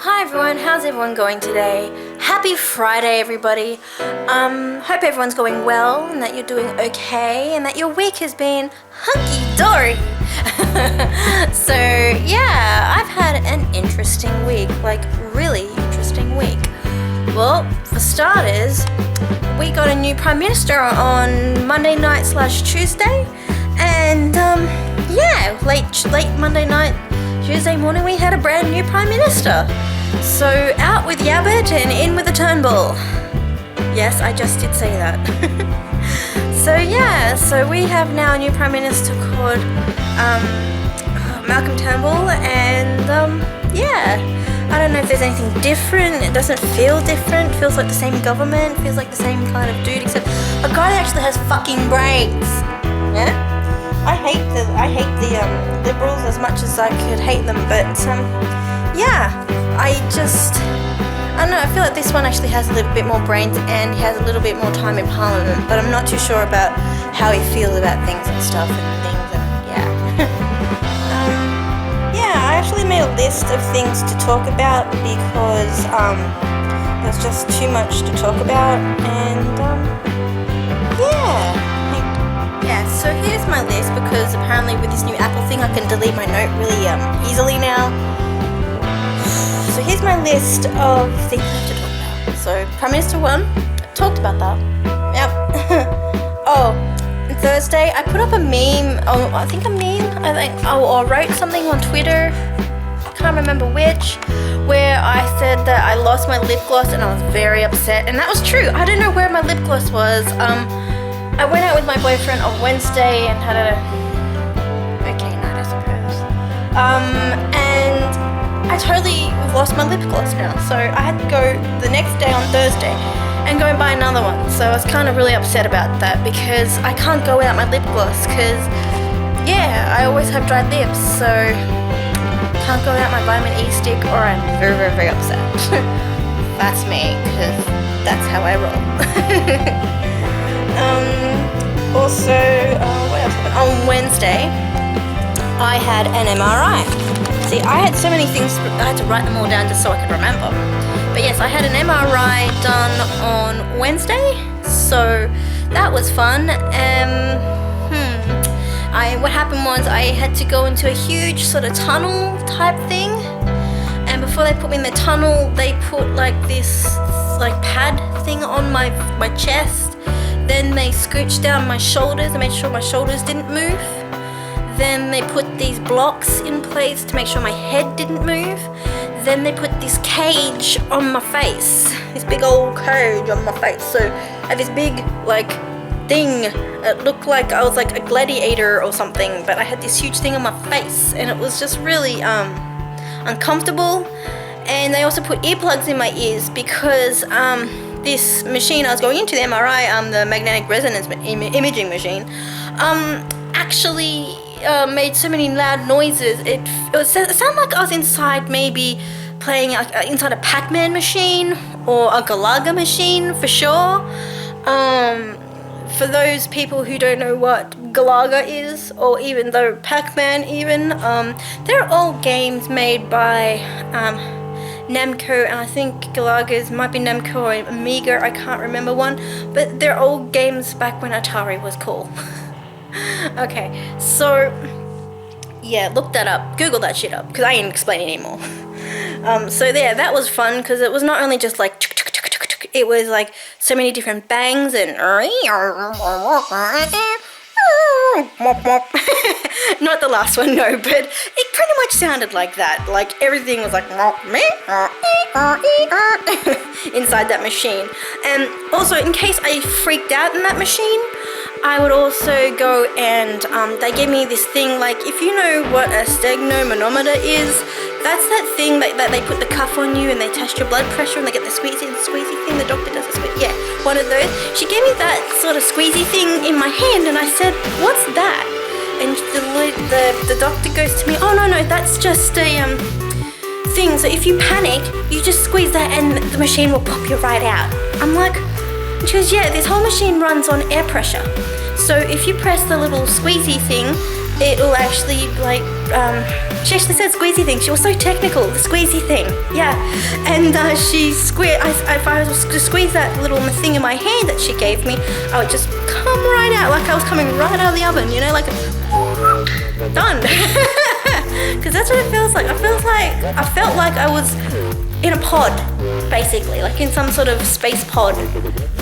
Hi everyone, how's everyone going today? Happy Friday everybody. Hope everyone's going well and that you're doing okay and that your week has been hunky-dory. So yeah, I've had an interesting week, like really interesting week. Well, for starters, we got a new Prime Minister on Monday night / Tuesday and yeah, late Monday night, Tuesday morning we had a brand new Prime Minister. So out with Yabbit and in with the Turnbull. Yes, I just did say that. So yeah, so we have now a new Prime Minister called Malcolm Turnbull, and yeah, I don't know if there's anything different. It doesn't feel different. It feels like the same government. Feels like the same kind of dude, except a guy that actually has fucking brains. Yeah, I hate the Liberals as much as I could hate them, but yeah, I don't know, I feel like this one actually has a little bit more brains and he has a little bit more time in Parliament, but I'm not too sure about how he feels about things and stuff and things, and yeah. Yeah, I actually made a list of things to talk about because there's just too much to talk about, and yeah, so here's my list, because apparently with this new Apple thing I can delete my note really easily now. So here's my list of things I have to talk about. So Prime Minister 1, talked about that. Yep. Oh, on Thursday I put up a meme. I wrote something on Twitter. I can't remember which, where I said that I lost my lip gloss and I was very upset, and that was true. I don't know where my lip gloss was. I went out with my boyfriend on Wednesday and had a okay night, I suppose. And I totally lost my lip gloss now, so I had to go the next day on Thursday and go and buy another one. So I was kind of really upset about that, because I can't go without my lip gloss, because yeah, I always have dry lips, so can't go without my vitamin E stick or I'm very, very, very upset. That's me, because that's how I roll. Also, what else happened? On Wednesday I had an MRI. See, I had so many things, I had to write them all down just so I could remember. But yes, I had an MRI done on Wednesday, so that was fun. What happened was I had to go into a huge sort of tunnel type thing, and before they put me in the tunnel, they put like this like pad thing on my chest. Then they scooched down my shoulders and made sure my shoulders didn't move. Then they put these blocks in place to make sure my head didn't move. Then they put this cage on my face, this big old cage on my face. So I had this big like thing. It looked like I was like a gladiator or something, but I had this huge thing on my face, and it was just really uncomfortable. And they also put earplugs in my ears because this machine I was going into, the MRI, the magnetic resonance imaging machine, actually made so many loud noises. It sounded like I was inside, maybe playing inside a Pac-Man machine or a Galaga machine for sure. For those people who don't know what Galaga is, or even though Pac-Man even, they're all games made by Namco, and I think Galaga's might be Namco or Amiga, I can't remember one, but they're all games back when Atari was cool. Okay, so yeah, look that up, Google that shit up, because I ain't explaining anymore. So yeah, that was fun, because it was not only just like it was like so many different bangs and not the last one, no, but it pretty much sounded like that. Like everything was like inside that machine. And also, in case I freaked out in that machine, I would also go and they gave me this thing, like if you know what a stegnomanometer is, that's that thing that they put the cuff on you and they test your blood pressure and they get the squeezy thing, the doctor does the squeeze. Yeah, one of those. She gave me that sort of squeezy thing in my hand, and I said, what's that? And the doctor goes to me, oh no, that's just a thing, so if you panic, you just squeeze that and the machine will pop you right out. I'm like, she goes, yeah, this whole machine runs on air pressure. So if you press the little squeezy thing, it'll actually like, she actually said squeezy thing. She was so technical, the squeezy thing. Yeah, and she if I was to squeeze that little thing in my hand that she gave me, I would just come right out, like I was coming right out of the oven, you know, like done. Because that's what it feels like. I felt like I was in a pod, basically, like in some sort of space pod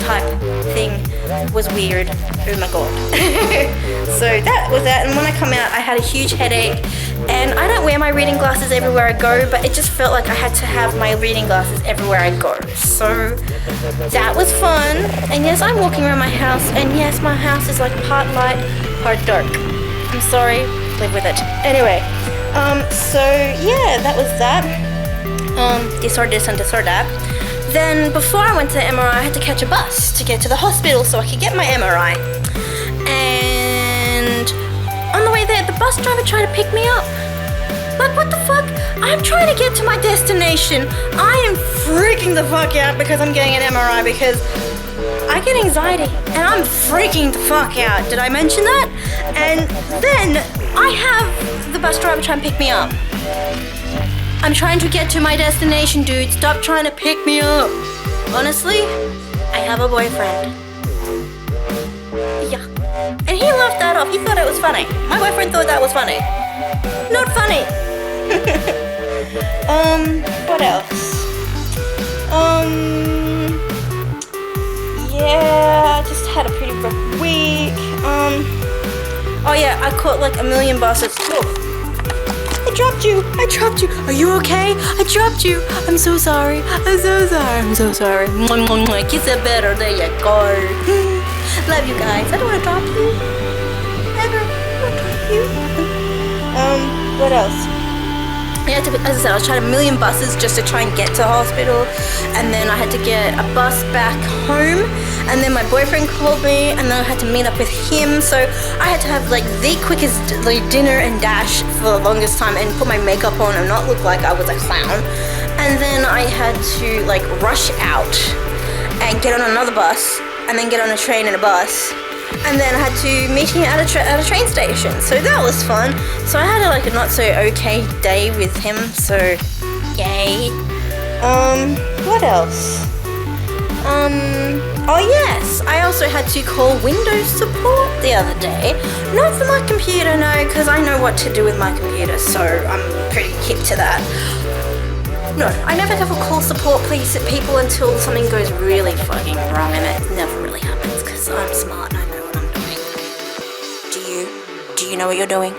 type thing. It was weird. Oh my god. So that was that, and when I come out I had a huge headache, and I don't wear my reading glasses everywhere I go, but it just felt like I had to have my reading glasses everywhere I go. So that was fun. And yes, I'm walking around my house, and yes, my house is like part light, part dark. I'm sorry, live with it. Anyway, so yeah, that was that. This or that. Then before I went to the MRI, I had to catch a bus to get to the hospital so I could get my MRI. And on the way there, the bus driver tried to pick me up. Like, what the fuck? I'm trying to get to my destination. I am freaking the fuck out because I'm getting an MRI because I get anxiety and I'm freaking the fuck out. Did I mention that? And then I have the bus driver try and pick me up. I'm trying to get to my destination, dude. Stop trying to pick me up. Honestly, I have a boyfriend. Yeah. And he laughed that off. He thought it was funny. My boyfriend thought that was funny. Not funny. What else? Yeah, I just had a pretty rough week. Oh yeah, I caught like a million buses. Whoa. I dropped you. Are you okay? I dropped you. I'm so sorry. I'm so sorry. Kiss it better. There you go. Love you guys. I don't want to drop you. Ever. I don't want to drop you. What else? Yeah, as I said, I was trying a million buses just to try and get to the hospital, and then I had to get a bus back home, and then my boyfriend called me, and then I had to meet up with him, so I had to have like the quickest like dinner and dash for the longest time and put my makeup on and not look like I was a clown, and then I had to like rush out and get on another bus, and then get on a train and a bus, and then I had to meet him at a train station. So that was fun. So I had like a not so okay day with him. So yay. What else? Oh yes, I also had to call Windows support the other day. Not for my computer, no, because I know what to do with my computer, so I'm pretty hip to that. No, I never ever call support people until something goes really fucking wrong, and it never really happens because I'm smart. I know what I'm doing. Do you know what you're doing?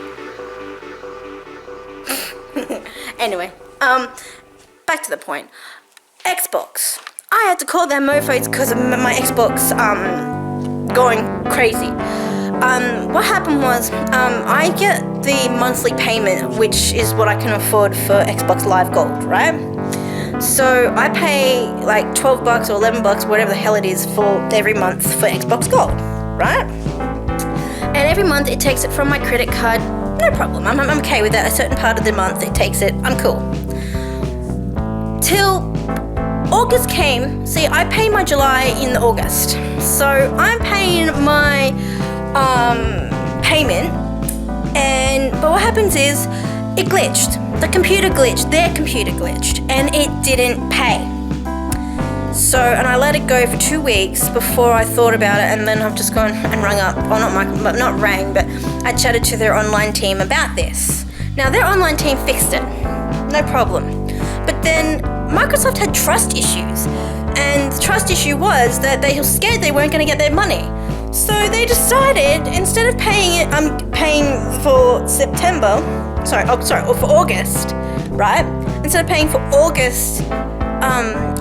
Anyway, back to the point. Xbox. I had to call their mofos because of my Xbox going crazy. What happened was I get the monthly payment, which is what I can afford for Xbox Live Gold, right? So I pay like $12 or $11, whatever the hell it is, for every month for Xbox Gold, right? And every month it takes it from my credit card. No problem. I'm okay with that. A certain part of the month it takes it. I'm cool. Till August came. See, I pay my July in August. So I'm paying my payment, but what happens is it glitched. The computer glitched. Their computer glitched, and it didn't pay. So, and I let it go for 2 weeks before I thought about it, and then I've just gone and rung up, or not rang, but I chatted to their online team about this. Now, their online team fixed it, no problem. But then Microsoft had trust issues, and the trust issue was that they were scared they weren't going to get their money. So they decided, instead of paying it, I'm paying for for August, right? Instead of paying for August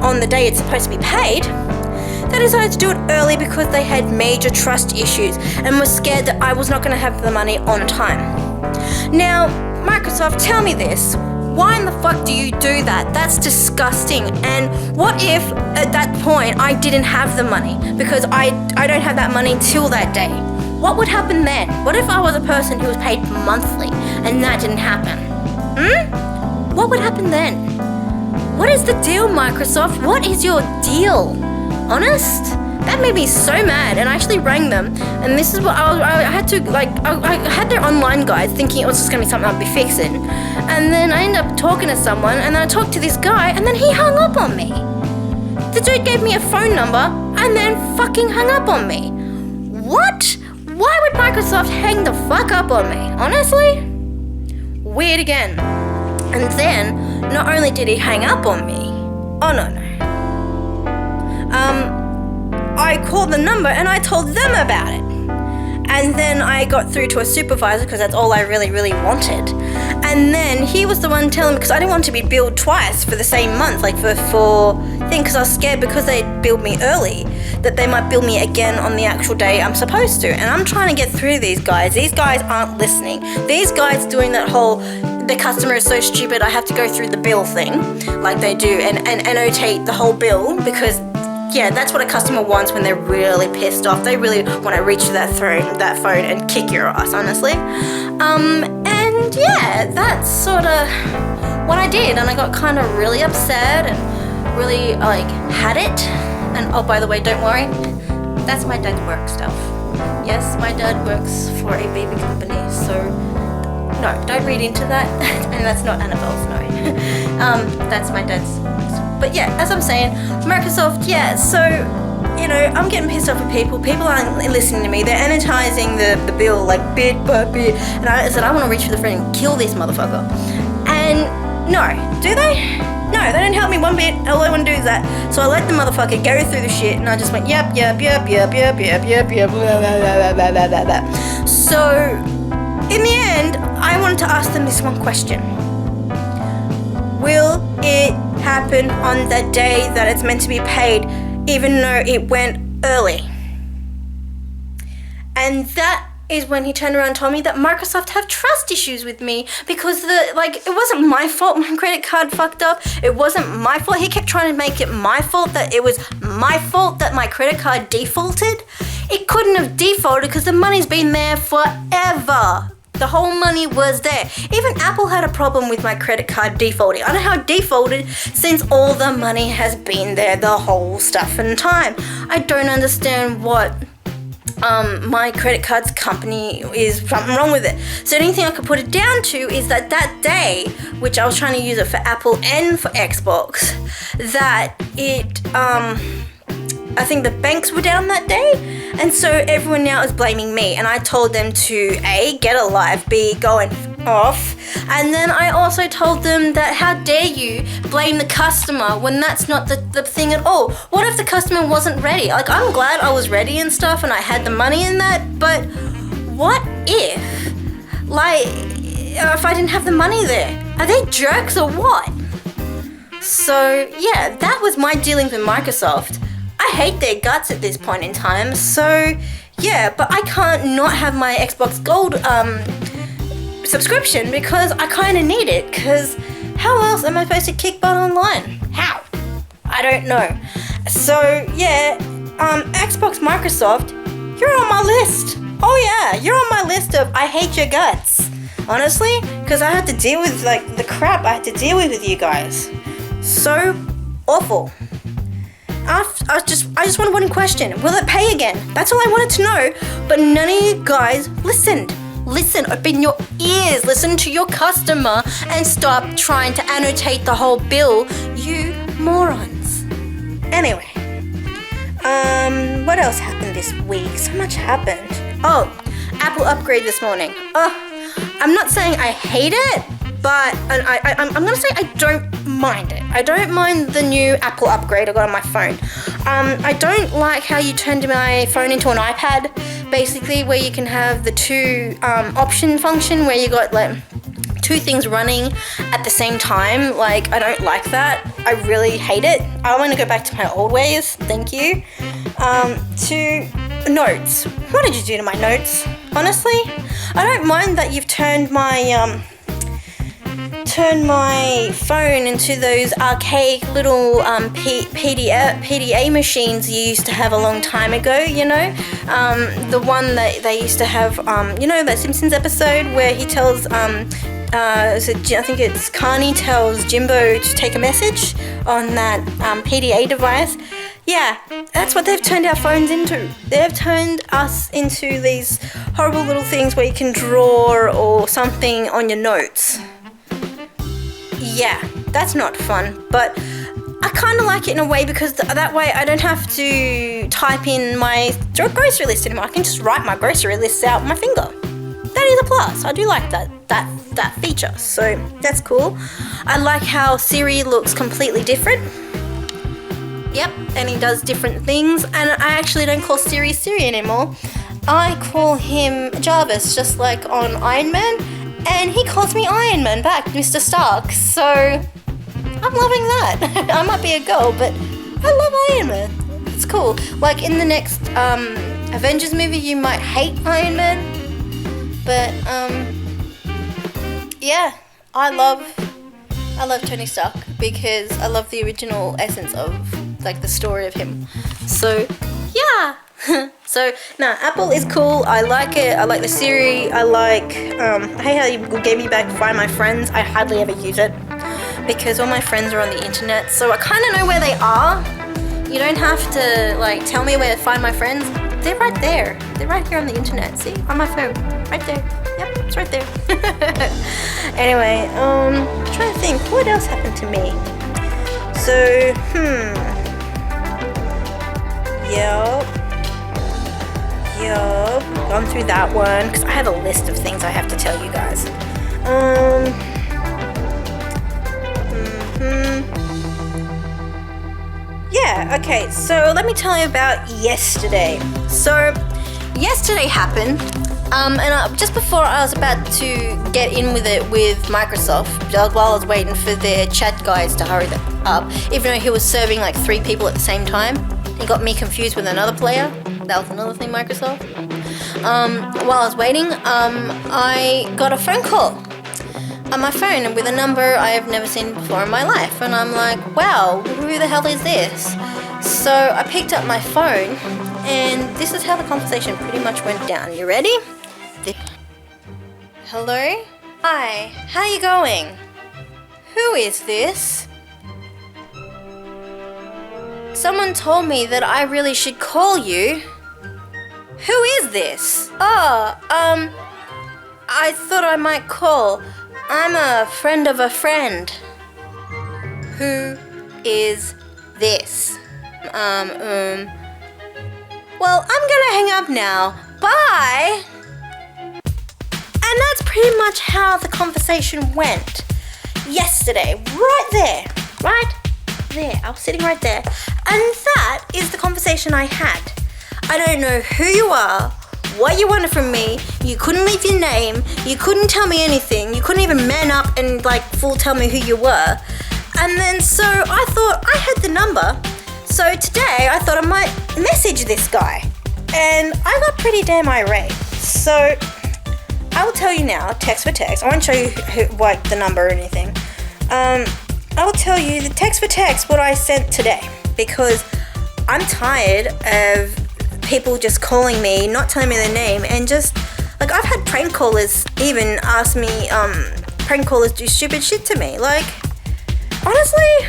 on the day it's supposed to be paid, they decided to do it early because they had major trust issues and were scared that I was not going to have the money on time. Now, Microsoft, tell me this. Why in the fuck do you do that? That's disgusting. And what if at that point I didn't have the money because I don't have that money till that day? What would happen then? What if I was a person who was paid monthly and that didn't happen? What would happen then? What is the deal, Microsoft? What is your deal? Honest? That made me so mad, and I actually rang them, and this is what I had to, like, I had their online guide thinking it was just going to be something I'd be fixing, and then I ended up talking to someone, and then I talked to this guy, and then he hung up on me. The dude gave me a phone number, and then fucking hung up on me. What? Why would Microsoft hang the fuck up on me? Honestly? Weird again. And then, not only did he hang up on me, oh no. I called the number and I told them about it. And then I got through to a supervisor because that's all I really wanted. And then he was the one telling me, because I didn't want to be billed twice for the same month, like for thing, because I was scared because they billed me early, that they might bill me again on the actual day I'm supposed to. And I'm trying to get through these guys. These guys aren't listening. These guys doing that whole, the customer is so stupid I have to go through the bill thing, like they do, and annotate the whole bill, because yeah, that's what a customer wants when they're really pissed off. They really want to reach for that phone and kick your ass, honestly. And yeah, that's sort of what I did, and I got kind of really upset and really like had it. And oh, by the way, don't worry, that's my dad's work stuff. Yes, my dad works for a baby company, so no, don't read into that. And that's not Annabelle's, no. That's my dad's. But yeah, as I'm saying, Microsoft, yeah, so, you know, I'm getting pissed off with people. People aren't listening to me. They're annotating the bill like bit by bit. And I said, I want to reach for the phone and kill this motherfucker. And no, do they? No, they don't help me one bit. All I want to do is that. So I let the motherfucker go through the shit, and I just went, yep, blah, blah, blah, blah. So, in the end, I wanted to ask them this one question. Will it happen on the day that it's meant to be paid, even though it went early? And that is when he turned around and told me that Microsoft have trust issues with me, because it wasn't my fault my credit card fucked up. It wasn't my fault. He kept trying to make it my fault, that it was my fault that my credit card defaulted. It couldn't have defaulted because the money's been there forever. The whole money was there. Even Apple had a problem with my credit card defaulting. I don't know how it defaulted since all the money has been there the whole stuff and time. I don't understand what my credit cards company is something wrong with it. So the only thing I could put it down to is that day, which I was trying to use it for Apple and for Xbox, that it I think the banks were down that day, and so everyone now is blaming me, and I told them to A, get a life, B, go and off, and then I also told them that how dare you blame the customer when that's not the thing at all. What if the customer wasn't ready? Like, I'm glad I was ready and stuff and I had the money in that, but what if, like, if I didn't have the money there? Are they jerks or what? So yeah, that was my dealings with Microsoft. I hate their guts at this point in time, so yeah, but I can't not have my Xbox Gold subscription because I kind of need it, because how else am I supposed to kick butt online? How? I don't know. So yeah, Xbox Microsoft, you're on my list. Oh yeah, you're on my list of I hate your guts. Honestly, because I had to deal with like the crap I had to deal with you guys. So awful. I just wanted one question. Will it pay again? That's all I wanted to know. But none of you guys listened. Listen, open your ears. Listen to your customer and stop trying to annotate the whole bill, you morons. Anyway, what else happened this week? So much happened. Oh, Apple upgrade this morning. I'm not saying I hate it, but I'm going to say I don't mind it. I don't mind the new Apple upgrade I got on my phone. I don't like how you turned my phone into an iPad, basically, where you can have the two option function where you got like two things running at the same time. Like, I don't like that. I really hate it. I want to go back to my old ways. Thank you. To notes. What did you do to my notes? Honestly, I don't mind that you've turned my phone into those archaic little PDA machines you used to have a long time ago, you know? The one that they used to have, you know, that Simpsons episode where he tells, I think it's Carney tells Jimbo to take a message on that PDA device. Yeah, that's what they've turned our phones into. They've turned us into these horrible little things where you can draw or something on your notes. Yeah, that's not fun, but I kind of like it in a way because that way I don't have to type in my grocery list anymore. I can just write my grocery list out with my finger. That is a plus. I do like that feature, so that's cool. I like how Siri looks completely different. Yep, and he does different things, and I actually don't call Siri anymore. I call him Jarvis, just like on Iron Man, and he calls me Iron Man back, Mr. Stark, so I'm loving that. I might be a girl, but I love Iron Man. It's cool. Like in the next Avengers movie, you might hate Iron Man, but yeah, I love Tony Stark because I love the original essence of like the story of him. So yeah. So no, Apple is cool. I like it. I like the Siri. I like I hate how you gave me back Find My Friends. I hardly ever use it because all my friends are on the internet, so I kind of know where they are. You don't have to like tell me where to find my friends. They're right there. They're right here on the internet. See, on my phone, right there. Yep, it's right there. Anyway, I'm trying to think what else happened to me. So, Yup. Gone through that one because I have a list of things I have to tell you guys. Yeah, okay, so let me tell you about yesterday. So, yesterday happened, and just before I was about to get in with it with Microsoft, while I was waiting for their chat guys to hurry up, even though he was serving like 3 people at the same time, he got me confused with another player. That was another thing, Microsoft. While I was waiting, I got a phone call on my phone with a number I have never seen before in my life, and I'm like, wow, who the hell is this? So I picked up my phone, and this is how the conversation pretty much went down. You ready? Hello? Hi, how you going? Who is this? Someone told me that I really should call you. Who is this? Oh, I thought I might call. I'm a friend of a friend. Who is this? Well, I'm gonna hang up now. Bye! And that's pretty much how the conversation went yesterday. Right there. I was sitting right there. And that is the conversation I had. I don't know who you are, what you wanted from me. You couldn't leave your name. You couldn't tell me anything. You couldn't even man up and like full tell me who you were. And then so I thought I had the number. So today I thought I might message this guy. And I got pretty damn irate. So I will tell you now, text for text. I won't show you the number or anything. I will tell you the text for text what I sent today, because I'm tired of people just calling me, not telling me their name, and just like I've had prank callers even ask me, prank callers do stupid shit to me. Like, honestly,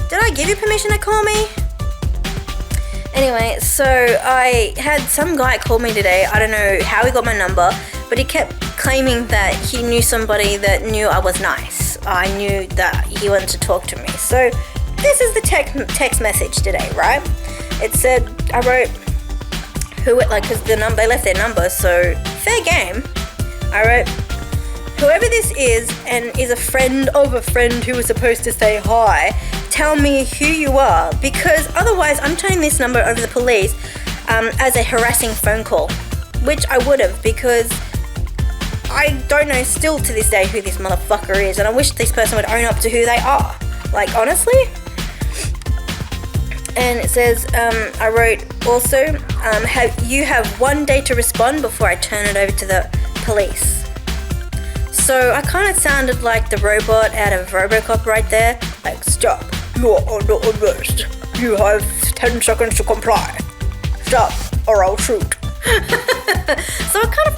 did I give you permission to call me? Anyway, so I had some guy call me today. I don't know how he got my number, but he kept claiming that he knew somebody that knew I was nice. I knew that he wanted to talk to me. So this is the text message today, right? It said, I wrote, because they left their number, so fair game. I wrote, whoever this is and is a friend of a friend who was supposed to say hi, tell me who you are, because otherwise I'm turning this number over to the police as a harassing phone call, which I would have, because I don't know still to this day who this motherfucker is, and I wish this person would own up to who they are. Like, honestly. And it says, I wrote also, you have 1 day to respond before I turn it over to the police. So I kind of sounded like the robot out of RoboCop right there. Like, stop, you're under arrest. You have 10 seconds to comply. Stop, or I'll shoot. So it kind of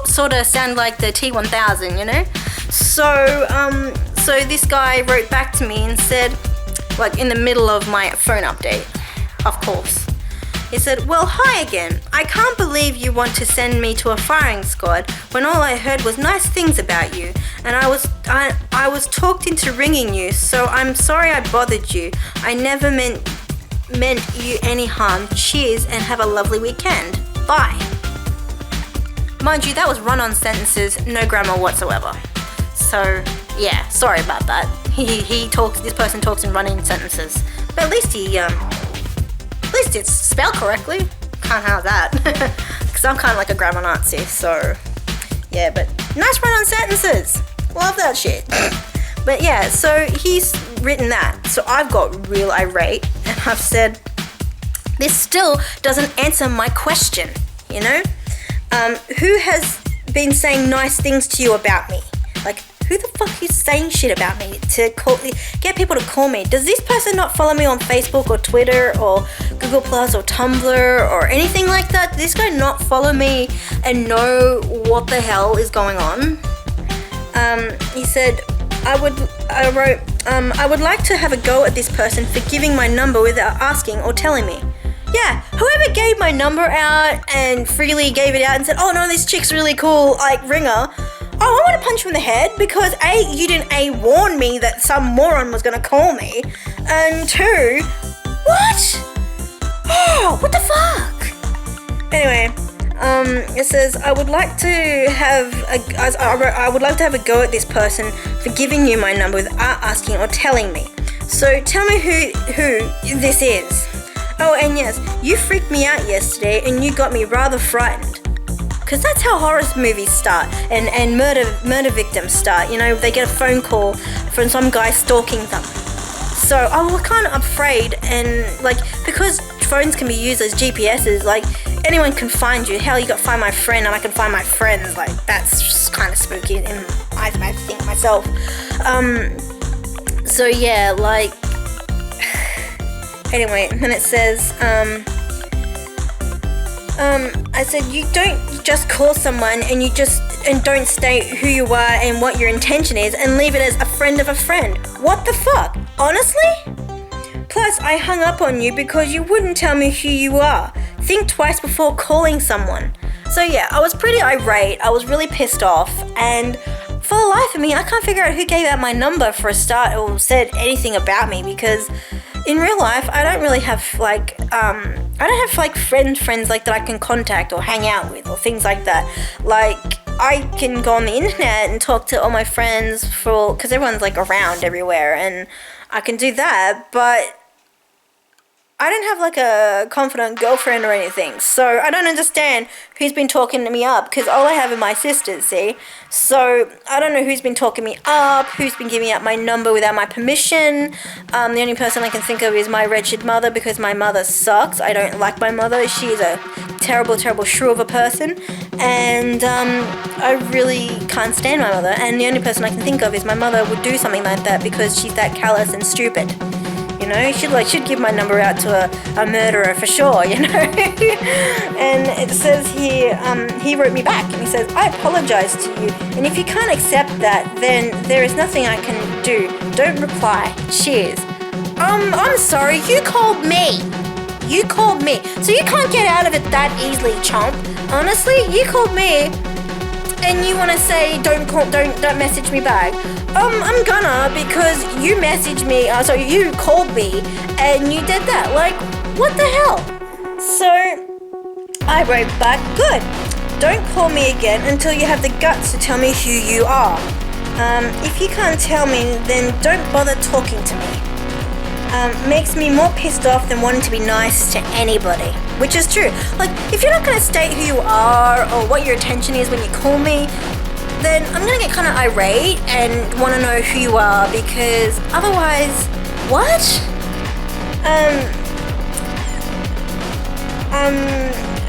sort of sounded like the T-1000, you know? So this guy wrote back to me and said, like in the middle of my phone update, of course. He said, well, hi again. I can't believe you want to send me to a firing squad when all I heard was nice things about you. And I was talked into ringing you, so I'm sorry I bothered you. I never meant you any harm. Cheers and have a lovely weekend. Bye. Mind you, that was run-on sentences, no grammar whatsoever. So, yeah, sorry about that. This person talks in run-in sentences. But at least it's spelled correctly. Can't have that. Because I'm kind of like a grammar Nazi, so yeah, but nice run-on sentences. Love that shit. But yeah, so he's written that. So I've got real irate and I've said, this still doesn't answer my question, you know? Who has been saying nice things to you about me? Like, who the fuck is saying shit about me to get people to call me? Does this person not follow me on Facebook or Twitter or Google Plus or Tumblr or anything like that? Does this guy not follow me and know what the hell is going on? He said, I would like to have a go at this person for giving my number without asking or telling me. Yeah, whoever gave my number out and freely gave it out and said, oh no, this chick's really cool, like, ring her. Oh, I want to punch you in the head because A, you didn't warn me that some moron was going to call me, and 2, what? Oh, what the fuck? Anyway, it says, I would like to have a go at this person for giving you my number without asking or telling me. So tell me who this is. Oh, and yes, you freaked me out yesterday and you got me rather frightened. Because that's how horror movies start and murder victims start. You know, they get a phone call from some guy stalking them. So I was kind of afraid, and like, because phones can be used as GPSs, like, anyone can find you. Hell, you got to find my friend and I can find my friends. Like, that's just kind of spooky, and I think myself. So yeah, like, anyway, then it says, I said, you don't just call someone and don't state who you are and what your intention is and leave it as a friend of a friend. What the fuck? Honestly? Plus, I hung up on you because you wouldn't tell me who you are. Think twice before calling someone. So yeah, I was pretty irate. I was really pissed off, and for the life of me, I can't figure out who gave out my number for a start or said anything about me, because in real life, I don't really have friends like that I can contact or hang out with or things like that. Like, I can go on the internet and talk to all my friends because everyone's like around everywhere, and I can do that, but I don't have like a confident girlfriend or anything, so I don't understand who's been talking to me up, because all I have are my sisters, see? So I don't know who's been talking me up, who's been giving out my number without my permission. The only person I can think of is my wretched mother, because my mother sucks. I don't like my mother. She is a terrible, terrible shrew of a person, and I really can't stand my mother, and the only person I can think of is my mother would do something like that because she's that callous and stupid. You know, she'd give my number out to a murderer for sure, you know. And it says here, he wrote me back and he says, I apologize to you, and if you can't accept that, then there is nothing I can do. Don't reply. Cheers. I'm sorry, you called me. You called me. So you can't get out of it that easily, chomp. Honestly, you called me and you want to say don't message me back. I'm gonna, because you messaged me, you called me and you did that. Like, what the hell? So I wrote back, good. Don't call me again until you have the guts to tell me who you are. If you can't tell me, then don't bother talking to me. Makes me more pissed off than wanting to be nice to anybody, which is true. Like, if you're not going to state who you are or what your intention is when you call me, then I'm going to get kind of irate and want to know who you are, because otherwise, what?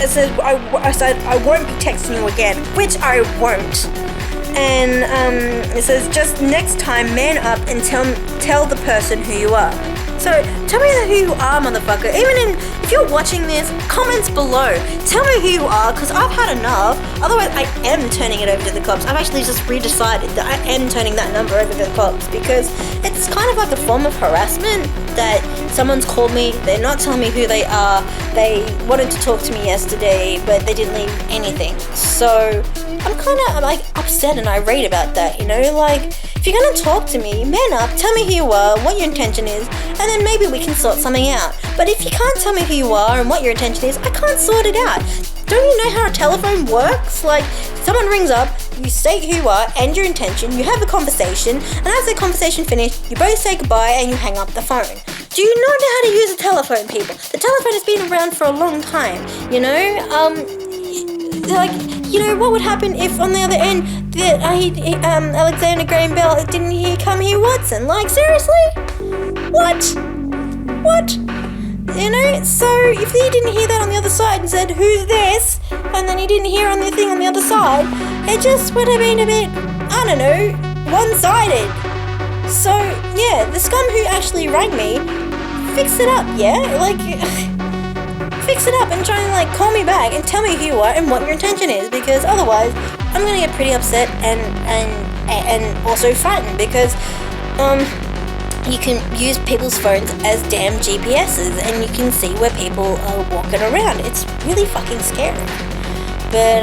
It said, I said I won't be texting you again, which I won't. And it says, just next time, man up and tell the person who you are. So tell me who you are, motherfucker. If you're watching this, comments below. Tell me who you are, because I've had enough. Otherwise, I am turning it over to the cops. I've actually just redecided that I am turning that number over to the cops, because it's kind of like a form of harassment that someone's called me. They're not telling me who they are. They wanted to talk to me yesterday, but they didn't leave anything. So I'm kind of like upset and irate about that, you know? Like, if you're gonna talk to me, man up, tell me who you are, what your intention is, and then maybe we can sort something out. But if you can't tell me who you are and what your intention is, I can't sort it out. Don't you know how a telephone works? Like, someone rings up, you state who you are and your intention, you have a conversation, and as the conversation finished, you both say goodbye and you hang up the phone. Do you not know how to use a telephone, people? The telephone has been around for a long time, you know? Like, you know, what would happen if on the other end that Alexander Graham Bell didn't come here, Watson? Like, seriously? What? You know, so if he didn't hear that on the other side and said, who's this? And then he didn't hear on the thing on the other side, it just would have been a bit, I don't know, one-sided. So, yeah, the scum who actually rang me, fix it up, yeah? Like, fix it up and try and, like, call me back and tell me who you are and what your intention is, because otherwise I'm gonna get pretty upset and also frightened, because, you can use people's phones as damn GPSs and you can see where people are walking around. It's really fucking scary. But,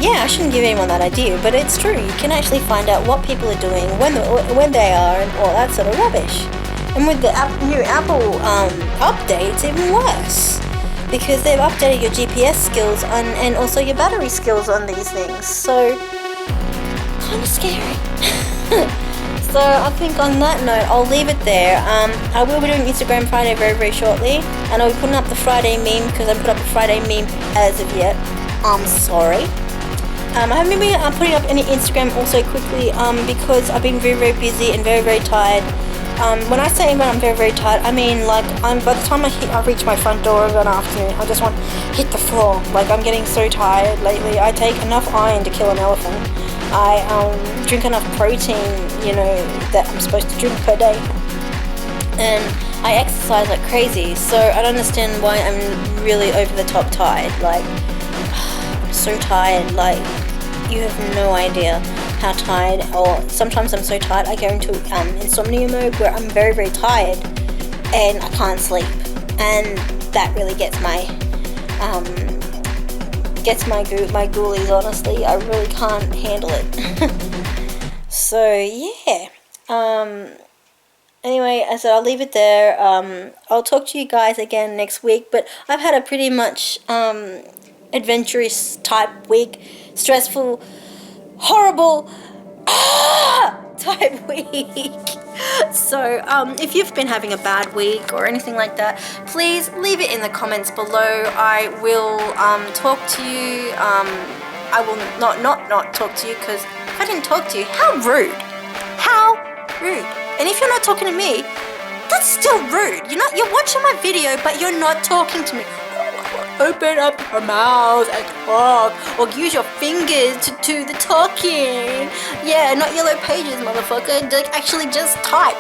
yeah, I shouldn't give anyone that idea, but it's true. You can actually find out what people are doing, when they are, and all that sort of rubbish. And with the new Apple update, it's even worse, because they've updated your GPS skills and also your battery skills on these things. So, kind of scary. So I think on that note, I'll leave it there. I will be doing Instagram Friday very, very shortly, and I'll be putting up the Friday meme, because I haven't put up a Friday meme as of yet. I'm sorry. I haven't been putting up any Instagram also quickly because I've been very, very busy and very, very tired. When I say when I'm very, very tired, I mean like by the time I reach my front door of an afternoon, I just want to hit the floor. Like, I'm getting so tired lately. I take enough iron to kill an elephant. I drink enough protein, you know, that I'm supposed to drink per day. And I exercise like crazy, so I don't understand why I'm really over the top tired. Like, I'm so tired, like, you have no idea how tired, or sometimes I'm so tired I go into insomnia mode where I'm very, very tired and I can't sleep, and that really gets my ghoulies, honestly. I really can't handle it. So yeah, anyway, I said I'll leave it there. I'll talk to you guys again next week, but I've had a pretty much adventurous type week, stressful, horrible type week. So if you've been having a bad week or anything like that, please leave it in the comments below. I will talk to you. I will not talk to you, because if I didn't talk to you, how rude. And if you're not talking to me, that's still rude. You're watching my video, but you're not talking to me. Open up your mouth and talk, or use your fingers to do the talking. Yeah, not yellow pages, motherfucker. Like, actually just type,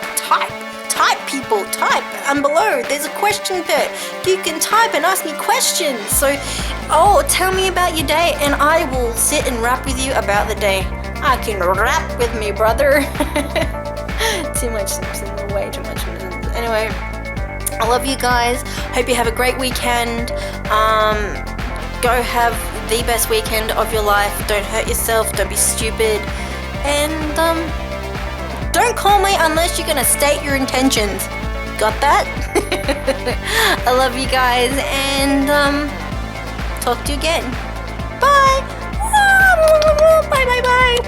people, type. And below, there's a question pit. You can type and ask me questions. So, tell me about your day, and I will sit and rap with you about the day. I can rap with me, brother. Too much Simpsons, way too much. Anyway, I love you guys. Hope you have a great weekend. Go have the best weekend of your life. Don't hurt yourself. Don't be stupid. And don't call me unless you're gonna state your intentions. Got that? I love you guys, and talk to you again. Bye. Bye.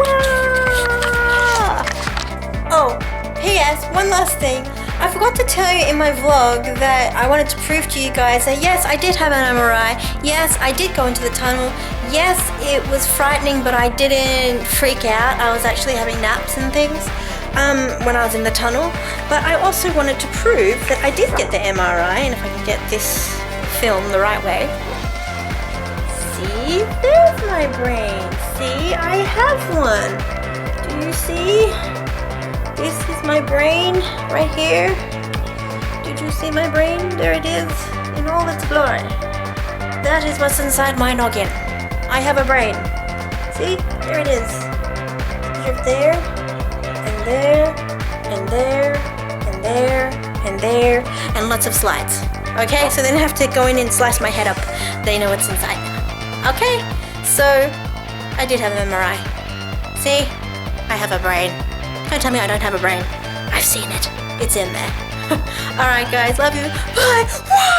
Oh, P.S. One last thing. I forgot to tell you in my vlog that I wanted to prove to you guys that yes, I did have an MRI. Yes, I did go into the tunnel. Yes, it was frightening, but I didn't freak out. I was actually having naps and things when I was in the tunnel. But I also wanted to prove that I did get the MRI, and if I can get this film the right way. See, there's my brain. See, I have one. Do you see? This is my brain right here. Did you you see my brain? There it is, in all its glory. That is what's inside my noggin. I have a brain. See? There it is. There, and there, and there, and there, and there, and lots of slides. Okay, so then I have to go in and slice my head up. They know what's inside now. Okay, so I did have an MRI. See? I have a brain. Don't tell me I don't have a brain. I've seen it. It's in there. Alright guys, love you. Bye!